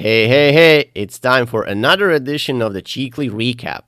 Hey, it's time for another edition of the Cseekly Recap.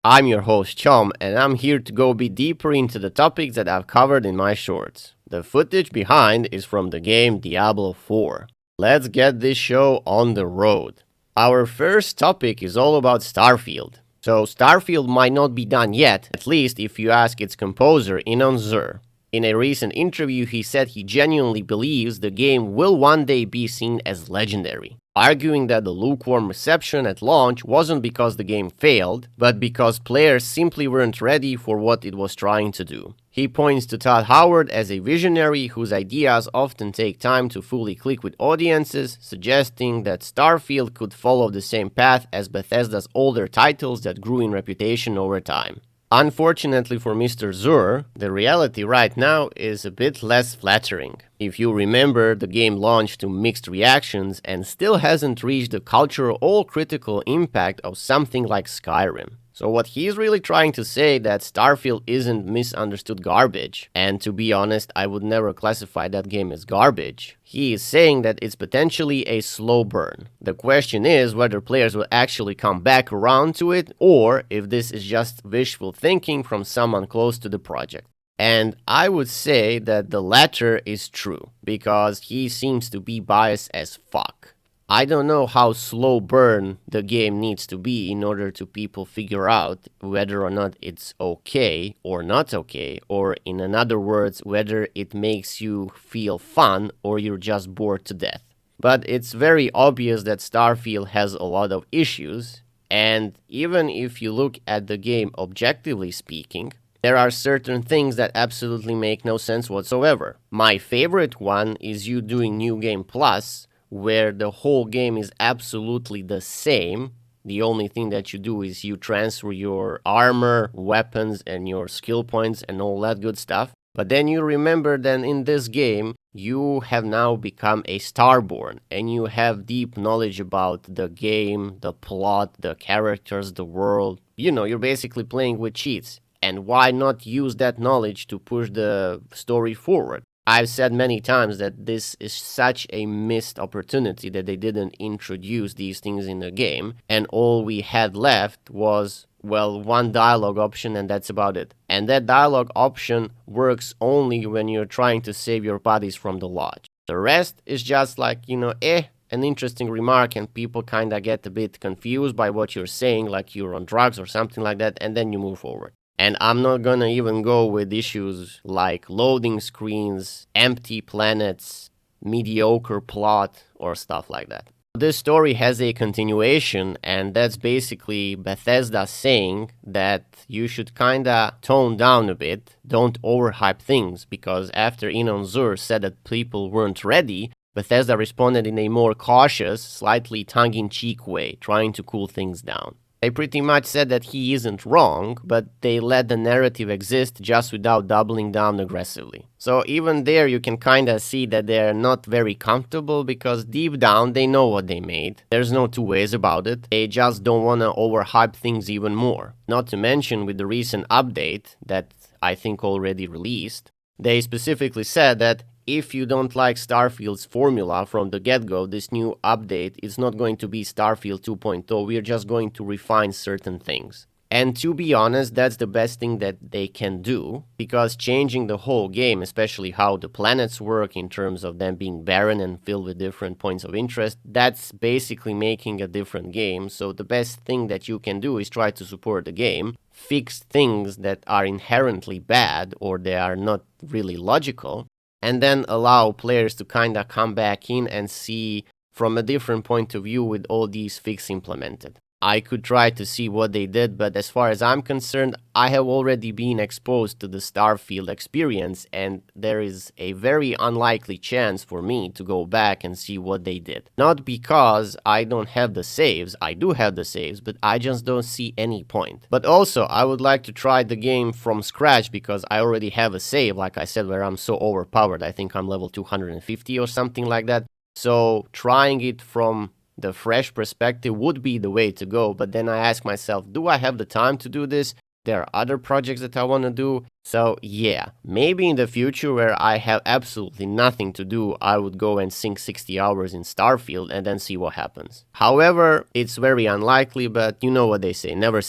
I'm your host Csomm, and I'm here to go a bit deeper into the topics that I've covered in my shorts. The footage behind is from the game Diablo 4. Let's get this show on the road. Our first topic is all about Starfield. So Starfield might not be done yet, at least if you ask its composer Inon Zur. In a recent interview, he said he genuinely believes the game will one day be seen as legendary, arguing that the lukewarm reception at launch wasn't because the game failed, but because players simply weren't ready for what it was trying to do. He points to Todd Howard as a visionary whose ideas often take time to fully click with audiences, suggesting that Starfield could follow the same path as Bethesda's older titles that grew in reputation over time. Unfortunately for Mr. Zur, the reality right now is a bit less flattering. If you remember, the game launched to mixed reactions and still hasn't reached the cultural or critical impact of something like Skyrim. So what he's really trying to say that Starfield isn't misunderstood garbage, and to be honest, I would never classify that game as garbage. He is saying that it's potentially a slow burn. The question is whether players will actually come back around to it, or if this is just wishful thinking from someone close to the project. And I would say that the latter is true, because he seems to be biased as fuck. I don't know how slow burn the game needs to be in order to people figure out whether or not it's okay or not okay, or in other words, whether it makes you feel fun or you're just bored to death. But it's very obvious that Starfield has a lot of issues, and even if you look at the game objectively speaking, there are certain things that absolutely make no sense whatsoever. My favorite one is you doing New Game Plus, where the whole game is absolutely the same. The only thing that you do is you transfer your armor, weapons, and your skill points and all that good stuff. But then you remember that in this game, you have now become a Starborn, and you have deep knowledge about the game, the plot, the characters, the world. You're basically playing with cheats. And why not use that knowledge to push the story forward? I've said many times that this is such a missed opportunity that they didn't introduce these things in the game, and all we had left was, one dialogue option, and that's about it. And that dialogue option works only when you're trying to save your bodies from the lodge. The rest is just like, an interesting remark, and people kinda get a bit confused by what you're saying, like you're on drugs or something like that, and then you move forward. And I'm not gonna even go with issues like loading screens, empty planets, mediocre plot, or stuff like that. This story has a continuation, and that's basically Bethesda saying that you should kinda tone down a bit, don't overhype things, because after Inon Zur said that people weren't ready, Bethesda responded in a more cautious, slightly tongue-in-cheek way, trying to cool things down. They pretty much said that he isn't wrong, but they let the narrative exist just without doubling down aggressively. So even there you can kinda see that they're not very comfortable, because deep down they know what they made. There's no two ways about it. They just don't wanna overhype things even more. Not to mention with the recent update that I think already released, they specifically said that if you don't like Starfield's formula from the get-go, this new update is not going to be Starfield 2.0, we're just going to refine certain things. And to be honest, that's the best thing that they can do, because changing the whole game, especially how the planets work in terms of them being barren and filled with different points of interest, that's basically making a different game. So the best thing that you can do is try to support the game, fix things that are inherently bad or they are not really logical, and then allow players to kinda come back in and see from a different point of view with all these fixes implemented. I could try to see what they did, but as far as I'm concerned, I have already been exposed to the Starfield experience, and there is a very unlikely chance for me to go back and see what they did. Not because I don't have the saves, I do have the saves, but I just don't see any point. But also, I would like to try the game from scratch, because I already have a save, like I said, where I'm so overpowered. I think I'm level 250 or something like that. So trying it from the fresh perspective would be the way to go, but then I ask myself, do I have the time to do this? There are other projects that I want to do. So yeah, maybe in the future where I have absolutely nothing to do, I would go and sink 60 hours in Starfield and then see what happens. However, it's very unlikely, but you know what they say never.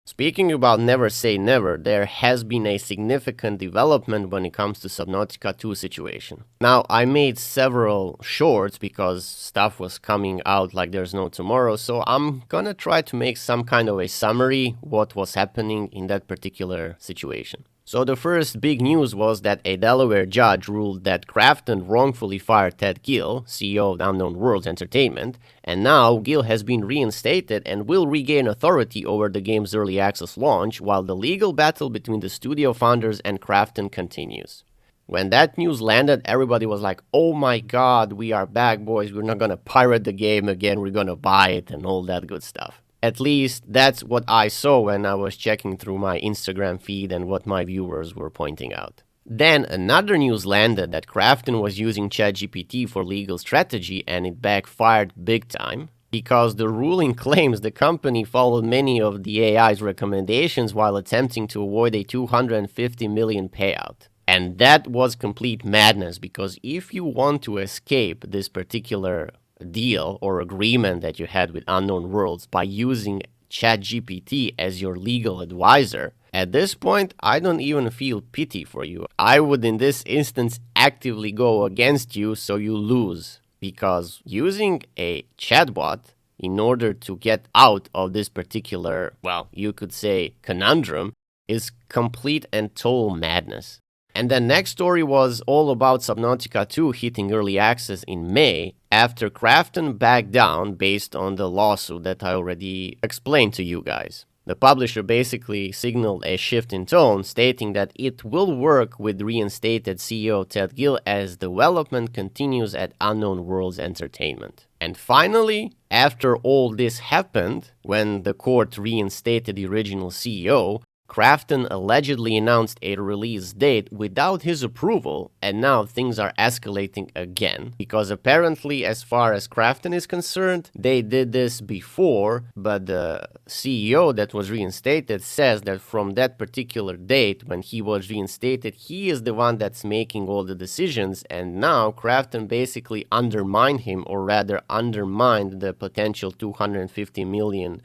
Speaking about never say never, there has been a significant development when it comes to Subnautica 2 situation. Now, I made several shorts because stuff was coming out like there's no tomorrow, so I'm gonna try to make some kind of a summary what was happening in that particular situation. So the first big news was that a Delaware judge ruled that Krafton wrongfully fired Ted Gill, CEO of Unknown Worlds Entertainment, and now Gill has been reinstated and will regain authority over the game's early access launch while the legal battle between the studio founders and Krafton continues. When that news landed, everybody was like, oh my god, we are back, boys, we're not gonna pirate the game again, we're gonna buy it and all that good stuff. At least that's what I saw when I was checking through my Instagram feed and what my viewers were pointing out. Then another news landed that Krafton was using ChatGPT for legal strategy and it backfired big time because the ruling claims the company followed many of the AI's recommendations while attempting to avoid a $250 million payout. And that was complete madness because if you want to escape this particular deal or agreement that you had with Unknown Worlds by using ChatGPT as your legal advisor, at this point, I don't even feel pity for you. I would in this instance actively go against you so you lose, because using a chatbot in order to get out of this particular, well, you could say conundrum, is complete and total madness. And the next story was all about Subnautica 2 hitting early access in May after Krafton backed down based on the lawsuit that I already explained to you guys. The publisher basically signaled a shift in tone, stating that it will work with reinstated CEO Ted Gill as development continues at Unknown Worlds Entertainment. And finally, after all this happened, when the court reinstated the original CEO, Krafton allegedly announced a release date without his approval, and now things are escalating again. Because apparently, as far as Krafton is concerned, they did this before, but the CEO that was reinstated says that from that particular date, when he was reinstated, he is the one that's making all the decisions, and now Krafton basically undermined him, or rather undermined the potential $250 million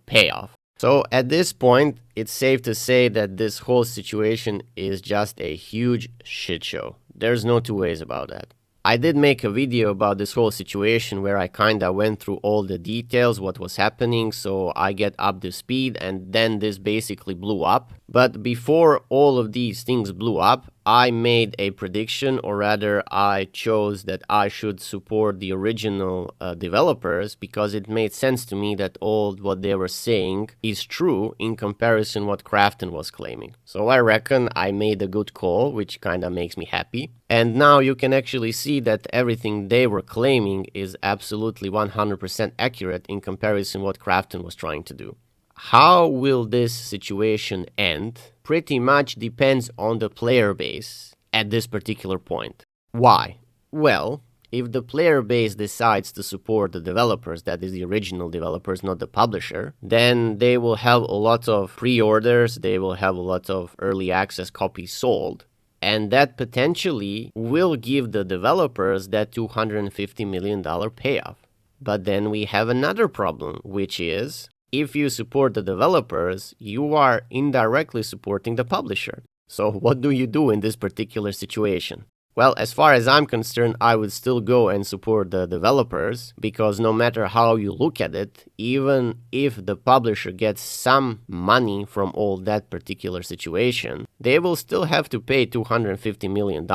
payoff. So at this point, it's safe to say that this whole situation is just a huge shit show. There's no two ways about that. I did make a video about this whole situation where I kinda went through all the details, what was happening, so I get up to speed, and then this basically blew up. But before all of these things blew up, I made a prediction, or rather I chose that I should support the original developers because it made sense to me that all what they were saying is true in comparison what Krafton was claiming. So I reckon I made a good call, which kinda makes me happy. And now you can actually see that everything they were claiming is absolutely 100% accurate in comparison what Krafton was trying to do. How will this situation end? Pretty much depends on the player base at this particular point. Why? Well, if the player base decides to support the developers, that is the original developers, not the publisher, then they will have a lot of pre-orders, they will have a lot of early access copies sold. And that potentially will give the developers that $250 million payoff. But then we have another problem, which is, if you support the developers, you are indirectly supporting the publisher. So what do you do in this particular situation? Well, as far as I'm concerned, I would still go and support the developers, because no matter how you look at it, even if the publisher gets some money from all that particular situation, they will still have to pay $250 million,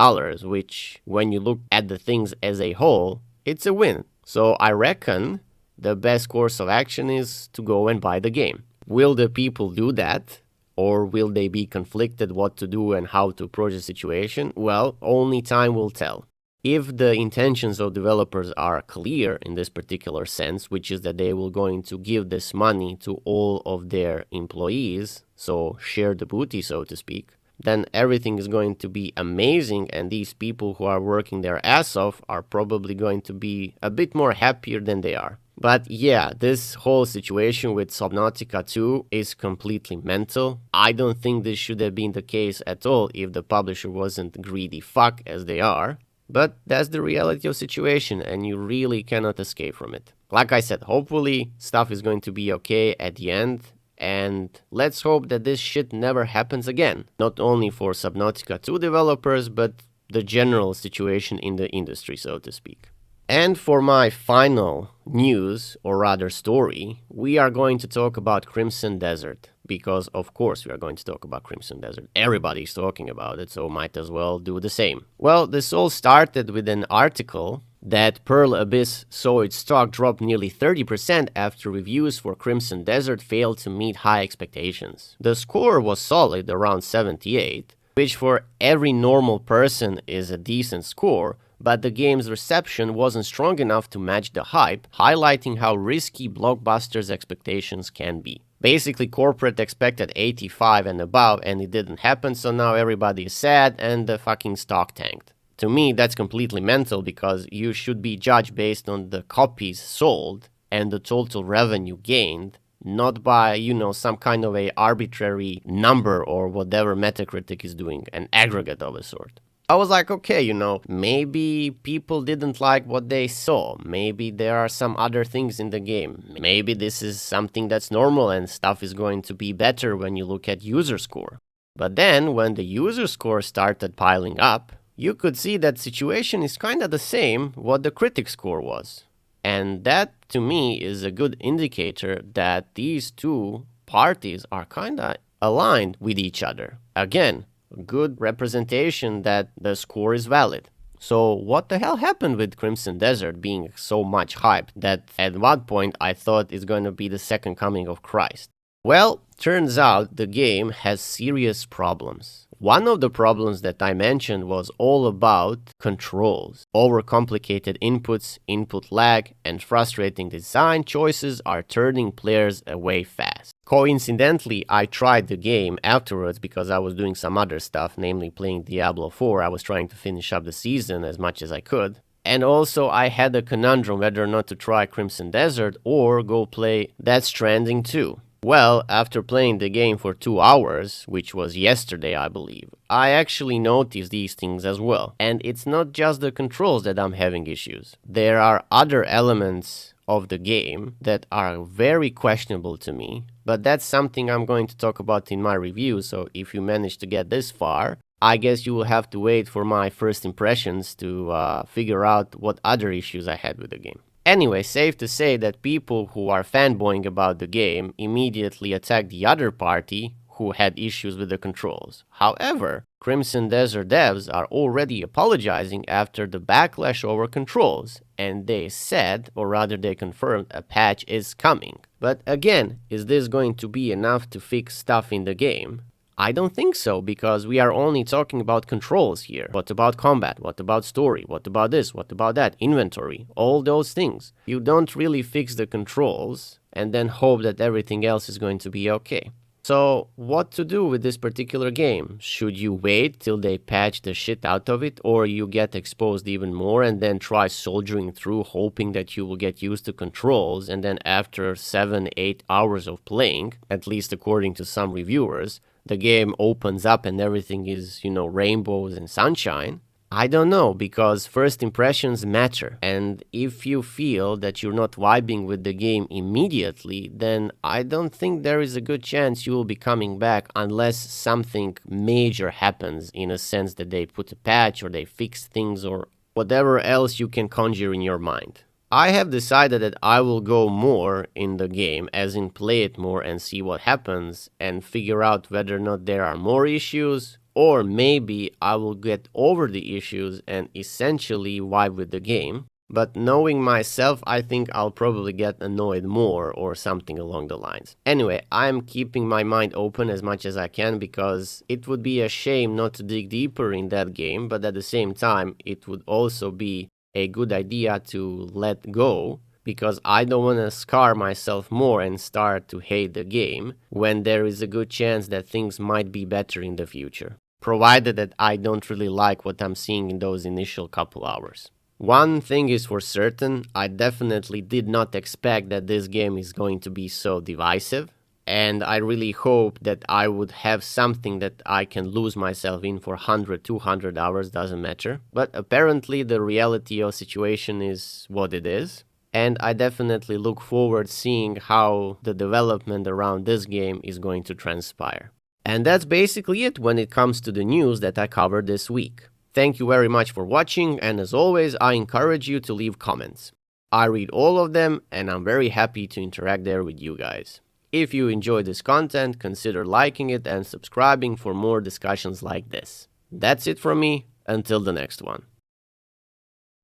which, when you look at the things as a whole, it's a win. So I reckon the best course of action is to go and buy the game. Will the people do that? Or will they be conflicted what to do and how to approach the situation? Well, only time will tell. If the intentions of developers are clear in this particular sense, which is that they will going to give this money to all of their employees, so share the booty, so to speak, then everything is going to be amazing, and these people who are working their ass off are probably going to be a bit more happier than they are. But yeah, this whole situation with Subnautica 2 is completely mental. I don't think this should have been the case at all if the publisher wasn't greedy fuck as they are. But that's the reality of situation and you really cannot escape from it. Like I said, hopefully stuff is going to be okay at the end. And let's hope that this shit never happens again. Not only for Subnautica 2 developers, but the general situation in the industry, so to speak. And for my final news, or rather story, we are going to talk about Crimson Desert. Because of course we are going to talk about Crimson Desert. Everybody's talking about it, so might as well do the same. Well, this all started with an article that Pearl Abyss saw its stock drop nearly 30% after reviews for Crimson Desert failed to meet high expectations. The score was solid, around 78, which for every normal person is a decent score, but the game's reception wasn't strong enough to match the hype, highlighting how risky blockbusters' expectations can be. Basically, corporate expected 85 and above, and it didn't happen, so now everybody is sad and the fucking stock tanked. To me, that's completely mental because you should be judged based on the copies sold and the total revenue gained, not by, some kind of a arbitrary number or whatever Metacritic is doing, an aggregate of a sort. I was like, okay, maybe people didn't like what they saw. Maybe there are some other things in the game. Maybe this is something that's normal and stuff is going to be better when you look at user score. But then when the user score started piling up, you could see that situation is kind of the same what the critic score was. And that, to me, is a good indicator that these two parties are kind of aligned with each other. Again, good representation that the score is valid. So what the hell happened with Crimson Desert being so much hyped that at one point I thought it's going to be the second coming of Christ? Well, turns out the game has serious problems. One of the problems that I mentioned was all about controls. Overcomplicated inputs, input lag, and frustrating design choices are turning players away fast. Coincidentally, I tried the game afterwards because I was doing some other stuff, namely playing Diablo 4. I was trying to finish up the season as much as I could. And also I had a conundrum whether or not to try Crimson Desert or go play Death Stranding 2. Well, after playing the game for 2 hours, which was yesterday I believe, I actually noticed these things as well. And it's not just the controls that I'm having issues. There are other elements of the game that are very questionable to me, but that's something I'm going to talk about in my review, so if you manage to get this far, I guess you will have to wait for my first impressions to figure out what other issues I had with the game. Anyway, safe to say that people who are fanboying about the game immediately attack the other party who had issues with the controls. However, Crimson Desert devs are already apologizing after the backlash over controls, and they said, or rather they confirmed, a patch is coming. But again, is this going to be enough to fix stuff in the game? I don't think so, because we are only talking about controls here. What about combat? What about story? What about this? What about that? Inventory? All those things. You don't really fix the controls and then hope that everything else is going to be okay. So, what to do with this particular game? Should you wait till they patch the shit out of it, or you get exposed even more and then try soldiering through hoping that you will get used to controls, and then after 7-8 hours of playing, at least according to some reviewers, the game opens up and everything is, rainbows and sunshine? I don't know, because first impressions matter, and if you feel that you're not vibing with the game immediately, then I don't think there is a good chance you will be coming back unless something major happens, in a sense that they put a patch or they fix things or whatever else you can conjure in your mind. I have decided that I will go more in the game, as in play it more and see what happens and figure out whether or not there are more issues, or maybe I will get over the issues and essentially vibe with the game. But knowing myself, I think I'll probably get annoyed more or something along the lines. Anyway, I'm keeping my mind open as much as I can because it would be a shame not to dig deeper in that game, but at the same time, it would also be a good idea to let go, because I don't want to scar myself more and start to hate the game when there is a good chance that things might be better in the future, provided that I don't really like what I'm seeing in those initial couple hours. One thing is for certain, I definitely did not expect that this game is going to be so divisive, and I really hope that I would have something that I can lose myself in for 100, 200 hours, doesn't matter. But apparently the reality of situation is what it is, and I definitely look forward seeing how the development around this game is going to transpire. And that's basically it when it comes to the news that I covered this week. Thank you very much for watching, and as always, I encourage you to leave comments. I read all of them, and I'm very happy to interact there with you guys. If you enjoy this content, consider liking it and subscribing for more discussions like this. That's it from me, until the next one.